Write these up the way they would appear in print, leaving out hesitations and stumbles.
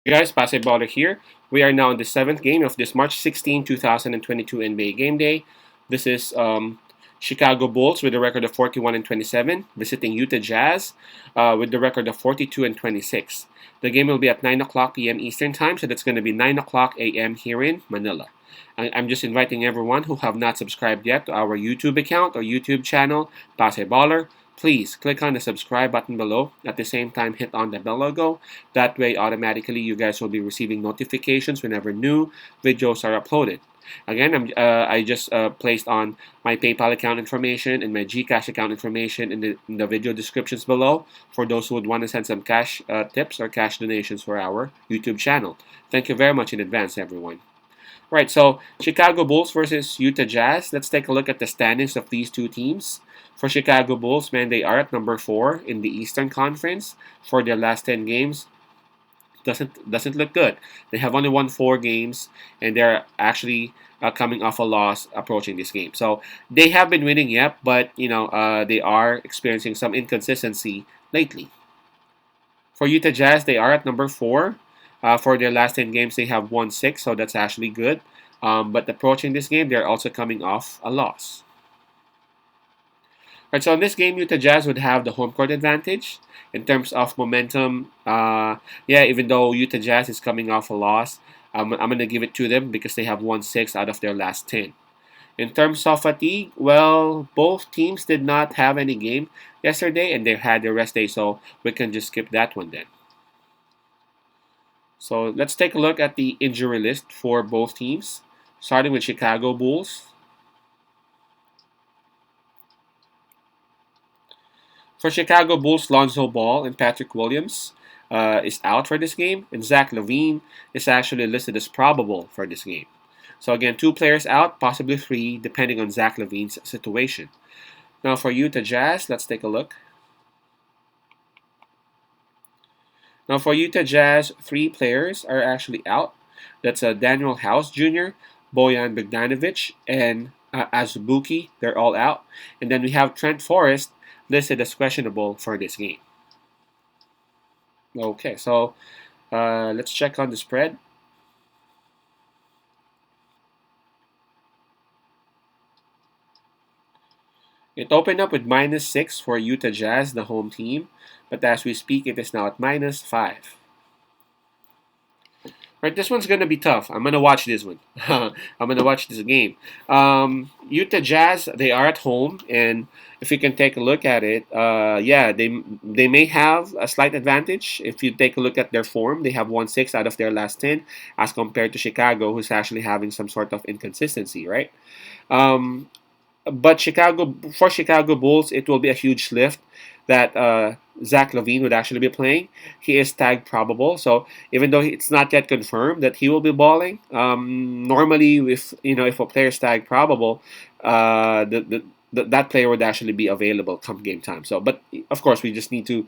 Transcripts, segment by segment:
Guys, Basketballer here. We are now in the seventh game of this March 16, 2022 NBA Game Day. This is Chicago Bulls with a record of 41 and 27, visiting Utah Jazz with the record of 42 and 26. The game will be at 9 o'clock p.m. Eastern Time, so that's going to be 9 o'clock a.m. here in Manila. I'm just inviting everyone who have not subscribed yet to our YouTube account or YouTube channel, Basketballer. Please click on the subscribe button below. At the same time, hit on the bell logo. That way, automatically, you guys will be receiving notifications whenever new videos are uploaded. Again, I just placed on my PayPal account information and my GCash account information in the video descriptions below for those who would want to send some cash tips or cash donations for our YouTube channel. Thank you very much in advance, everyone. Right, so Chicago Bulls versus Utah Jazz. Let's take a look at the standings of these two teams. For Chicago Bulls, man, they are at number 4 in the Eastern Conference for their last 10 games. Doesn't look good. They have only won 4 games, and they're actually coming off a loss approaching this game. So they have been winning, yep, but they are experiencing some inconsistency lately. For Utah Jazz, they are at number 4. For their last 10 games, they have won 6, so that's actually good. But approaching this game, they're also coming off a loss. Right, so in this game, Utah Jazz would have the home court advantage in terms of momentum. Even though Utah Jazz is coming off a loss, I'm going to give it to them because they have won 6 out of their last 10. In terms of fatigue, well, both teams did not have any game yesterday, and they had their rest day, so we can just skip that one then. So let's take a look at the injury list for both teams, starting with Chicago Bulls. For Chicago Bulls, Lonzo Ball and Patrick Williams is out for this game, and Zach LaVine is actually listed as probable for this game. So again, 2 players out, possibly 3, depending on Zach LaVine's situation. Now for Utah Jazz, let's take a look. Now for Utah Jazz, 3 players are actually out. That's Daniel House Jr., Bojan Bogdanovic, and Azubuike. They're all out. And then we have Trent Forrest listed as questionable for this game. Okay, so let's check on the spread. It opened up with -6 for Utah Jazz, the home team, but as we speak, it is now at -5. Right, this one's gonna be tough. I'm gonna watch this one. I'm gonna watch this game. Utah Jazz, they are at home, and if you can take a look at it, they may have a slight advantage. If you take a look at their form, they have won 6 out of their last 10, as compared to Chicago, who's actually having some sort of inconsistency, right? But for Chicago Bulls, it will be a huge lift that Zach LaVine would actually be playing. He is tagged probable, so even though it's not yet confirmed that he will be balling, normally if a player is tagged probable, that player would actually be available come game time. So, but of course, we just need to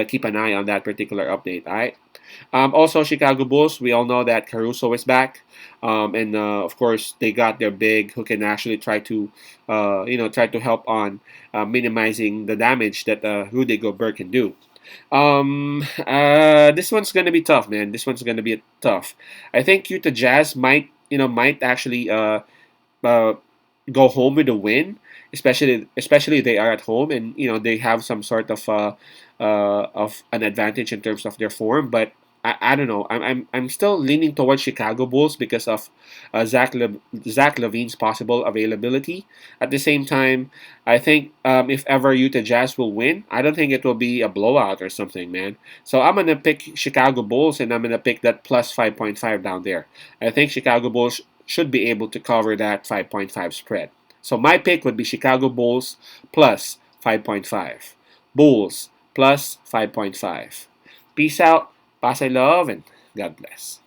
keep an eye on that particular update. All right. Also, Chicago Bulls. We all know that Caruso is back, and of course they got their big who can actually try to help on minimizing the damage that Rudy Gobert can do. This one's gonna be tough, man. This one's gonna be tough. I think Utah Jazz might actually uh, go home with a win, especially they are at home and they have some sort of an advantage in terms of their form. But I don't know. I'm still leaning towards Chicago Bulls because of Zach LaVine's possible availability. At the same time, I think if ever Utah Jazz will win, I don't think it will be a blowout or something, man. So I'm gonna pick Chicago Bulls, and I'm gonna pick that plus 5.5 down there. I think Chicago Bulls should be able to cover that 5.5 spread. So my pick would be Chicago Bulls plus 5.5. Bulls plus 5.5. Peace out, pass I love, and God bless.